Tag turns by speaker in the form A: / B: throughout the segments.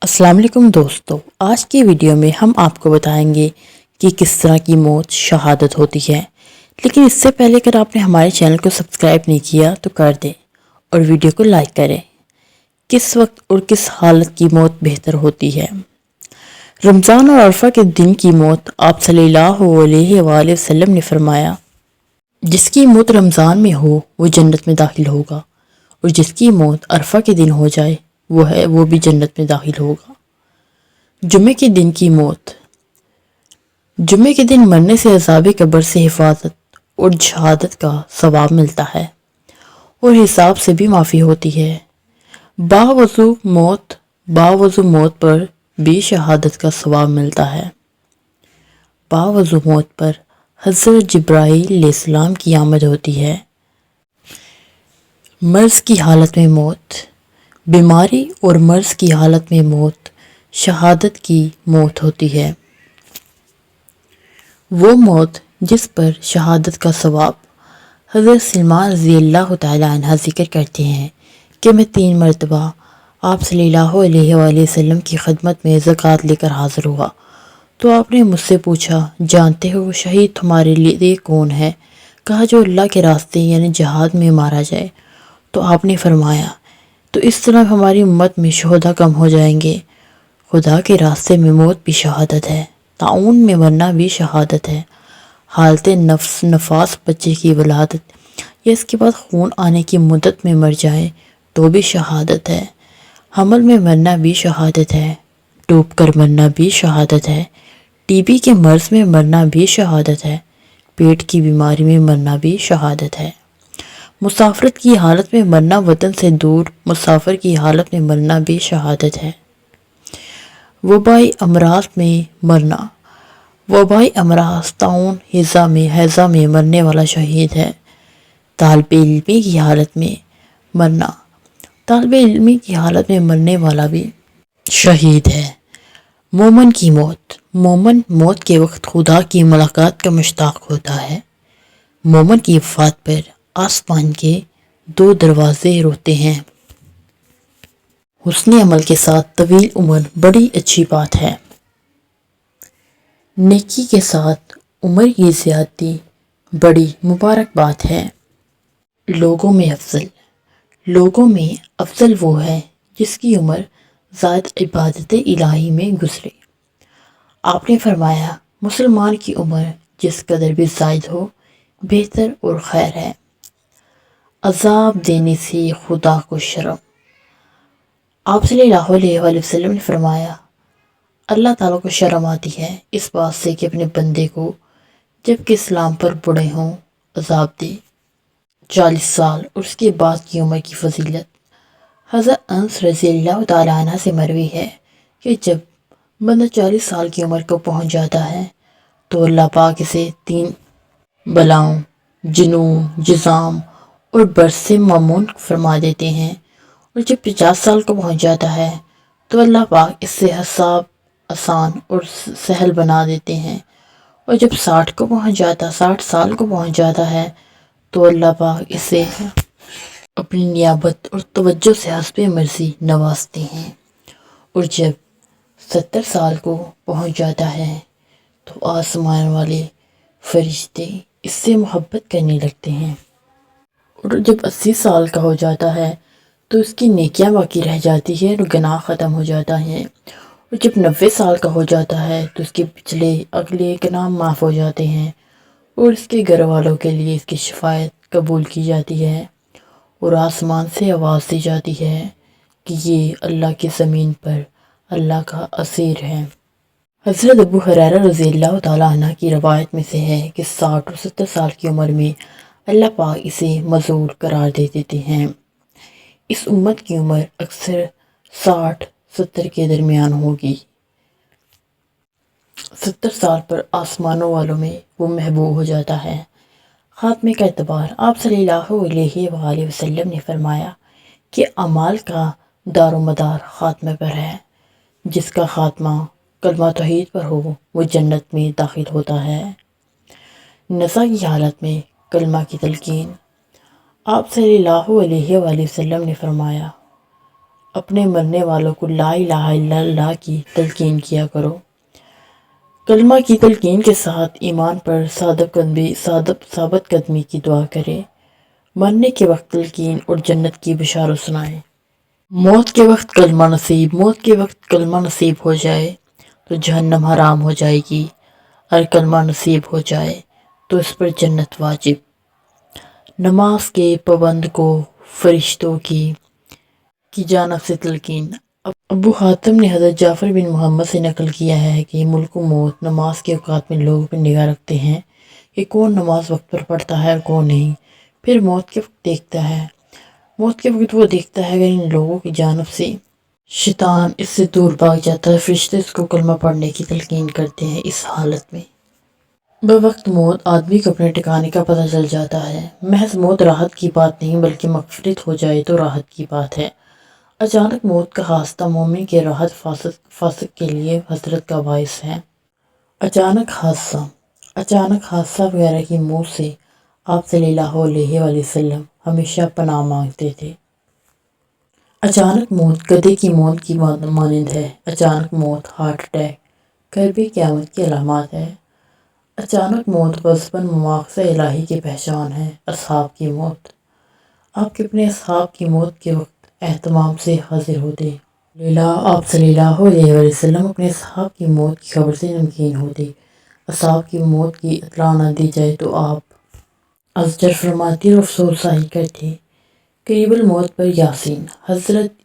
A: السلام علیکم دوستو، آج کی ویڈیو میں ہم آپ کو بتائیں گے کہ کس طرح کی موت شہادت ہوتی ہے۔ لیکن اس سے پہلے اگر آپ نے ہمارے چینل کو سبسکرائب نہیں کیا تو کر دیں اور ویڈیو کو لائک کریں۔ کس وقت اور کس حالت کی موت بہتر ہوتی ہے؟ رمضان اور عرفہ کے دن کی موت آپ صلی اللہ علیہ وآلہ وسلم نے فرمایا، جس کی موت رمضان میں ہو وہ جنت میں داخل ہوگا، اور جس کی موت عرفہ کے دن ہو جائے وہ بھی جنت میں داخل ہوگا۔ جمعے کے دن کی موت۔ جمعے کے دن مرنے سے عذاب قبر سے حفاظت اور شہادت کا ثواب ملتا ہے، اور حساب سے بھی معافی ہوتی ہے۔ باوضو موت پر بھی شہادت کا ثواب ملتا ہے۔ باوضو موت پر حضرت جبرائیل علیہ السلام کی آمد ہوتی ہے۔ مرض کی حالت میں موت۔ بیماری اور مرض کی حالت میں موت شہادت کی موت ہوتی ہے۔ وہ موت جس پر شہادت کا ثواب۔ حضرت سلمان رضی اللہ تعالیٰ عنہ ذکر کرتے ہیں کہ میں 3 مرتبہ آپ صلی اللہ علیہ وآلہ وسلم کی خدمت میں زکوٰۃ لے کر حاضر ہوا، تو آپ نے مجھ سے پوچھا، جانتے ہو شہید تمہارے لیے کون ہے؟ کہا، جو اللہ کے راستے یعنی جہاد میں مارا جائے۔ تو آپ نے فرمایا، تو اس طرح ہماری امت میں شہداء کم ہو جائیں گے۔ خدا کے راستے میں موت بھی شہادت ہے، طاعون میں مرنا بھی شہادت ہے، حالت نفاس بچے کی ولادت یا اس کے بعد خون آنے کی مدت میں مر جائے تو بھی شہادت ہے، حمل میں مرنا بھی شہادت ہے، ڈوب کر مرنا بھی شہادت ہے، ٹی بی کے مرض میں مرنا بھی شہادت ہے، پیٹ کی بیماری میں مرنا بھی شہادت ہے، مسافرت کی حالت میں مرنا، وطن سے دور مسافر کی حالت میں مرنا بھی شہادت ہے، وبائی امراض میں مرنا، وبائی امراض، طاعون، ہیضہ میں مرنے والا شہید ہے، طالب علمی کی حالت میں مرنا، طالب علمی کی حالت میں مرنے والا بھی شہید ہے۔ مومن کی موت۔ مومن موت کے وقت خدا کی ملاقات کا مشتاق ہوتا ہے۔ مومن کی وفات پر آسمان کے 2 دروازے روتے ہیں۔ حسن عمل کے ساتھ طویل عمر بڑی اچھی بات ہے۔ نیکی کے ساتھ عمر کی زیادتی بڑی مبارک بات ہے۔ لوگوں میں افضل وہ ہے جس کی عمر زائد عبادت الہی میں گزرے۔ آپ نے فرمایا، مسلمان کی عمر جس قدر بھی زائد ہو بہتر اور خیر ہے۔ عذاب دینے سے خدا کو شرم۔ آپ صلی اللہ علیہ وآلہ وسلم نے فرمایا، اللہ تعالیٰ کو شرم آتی ہے اس بات سے کہ اپنے بندے کو جب کہ اسلام پر بڑے ہوں عذاب دے۔ 40 سال اور اس کے بعد کی عمر کی فضیلت۔ حضرت انس رضی اللہ تعالیٰ عنہ سے مروی ہے کہ جب بندہ 40 سال کی عمر کو پہنچ جاتا ہے تو اللہ پاک اسے 3 بلاؤں، جنون، جذام اور برس سے معمون فرما دیتے ہیں، اور جب 50 سال کو پہنچ جاتا ہے تو اللہ پاک اس سے حساب آسان اور سہل بنا دیتے ہیں، اور جب 60 سال کو پہنچ جاتا ہے تو اللہ پاک اسے اپنی نیابت اور توجہ سے حسب مرضی نوازتے ہیں، اور جب 70 سال کو پہنچ جاتا ہے تو آسمان والے فرشتے اس سے محبت کرنے لگتے ہیں، اور جب 80 سال کا ہو جاتا ہے تو اس کی نیکیاں باقی رہ جاتی ہیں اور گناہ ختم ہو جاتا ہے، اور جب 90 سال کا ہو جاتا ہے تو اس کے پچھلے اگلے گناہ معاف ہو جاتے ہیں، اور اس کے گھر والوں کے لیے اس کی شفاعت قبول کی جاتی ہے، اور آسمان سے آواز دی جاتی ہے کہ یہ اللہ کی زمین پر اللہ کا اسیر ہے۔ حضرت ابو ہریرہ رضی اللہ تعالیٰ عنہ کی روایت میں سے ہے کہ 60 اور 70 سال کی عمر میں اللہ پاک اسے معذور قرار دے دیتے ہیں۔ اس امت کی عمر اکثر 60-70 کے درمیان ہوگی۔ 70 سال پر آسمانوں والوں میں وہ محبوب ہو جاتا ہے۔ خاتمے کا اعتبار۔ آپ صلی اللہ علیہ وآلہ وسلم نے فرمایا کہ اعمال کا دار و مدار خاتمے پر ہے۔ جس کا خاتمہ کلمہ توحید پر ہو وہ جنت میں داخل ہوتا ہے۔ نزع کی حالت میں کلمہ کی تلقین۔ آپ صلی اللہ علیہ وآلہ وسلم نے فرمایا، اپنے مرنے والوں کو لا الہ الا اللہ کی تلقین کیا کرو۔ کلمہ کی تلقین کے ساتھ ایمان پر ثابت قدمی کی دعا کرے۔ مرنے کے وقت تلقین اور جنت کی بشارت سنائے۔ موت کے وقت کلمہ نصیب ہو جائے تو جہنم حرام ہو جائے گی، اور کلمہ نصیب ہو جائے تو اس پر جنت واجب۔ نماز کے پابند کو فرشتوں کی جانب سے تلقین۔ ابو حاتم نے حضرت جعفر بن محمد سے نقل کیا ہے کہ ملک و موت نماز کے اوقات میں لوگوں پر نگاہ رکھتے ہیں کہ کون نماز وقت پر پڑھتا ہے اور کون نہیں۔ پھر موت کے وقت وہ دیکھتا ہے اگر ان لوگوں کی جانب سے شیطان اس سے دور بھاگ جاتا ہے، فرشتے اس کو کلمہ پڑھنے کی تلقین کرتے ہیں۔ اس حالت میں بوقت موت آدمی کو اپنے ٹھکانے کا پتہ چل جاتا ہے۔ محض موت راحت کی بات نہیں بلکہ مغفرت ہو جائے تو راحت کی بات ہے۔ اچانک موت کا حادثہ مومن کے راحت، فاسق کے لیے حسرت کا باعث ہے۔ اچانک حادثہ وغیرہ کی منہ سے آپ صلی اللہ علیہ وآلہ وسلم ہمیشہ پناہ مانگتے تھے۔ اچانک موت گدھے کی موت کی مانند ہے۔ اچانک موت ہارٹ اٹیک قرب قیامت کی علامات ہے۔ اچانک موت غضباً مواخذہ الہی کی پہچان ہے۔ اصحاب کی موت، آپ کے اپنے اصحاب کی موت کے وقت اہتمام سے حاضر ہوتے۔ آپ صلی اللہ علیہ وآلہ وسلم اپنے اصحاب کی موت کی خبر سے نمکین ہوتے۔ اصحاب کی موت کی اطلاع نہ دی جائے تو آپ ازجر فرماتے اور افسوس ظاہر کرتے۔ قریب الموت پر یاسین۔ حضرت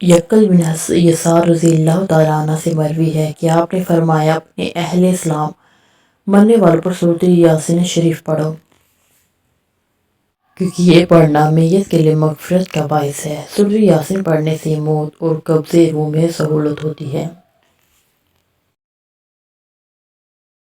A: یقل بن یسار رضی اللہ تعالیٰ عنہ سے مروی ہے کہ آپ نے فرمایا اپنے اہل اسلام مرنے والوں پر سورۃ یاسین شریف پڑھو، کیونکہ یہ پڑھنا میت کے لیے مغفرت کا باعث ہے۔ سورۃ یاسین پڑھنے سے موت اور قبض روح میں سہولت ہوتی ہے۔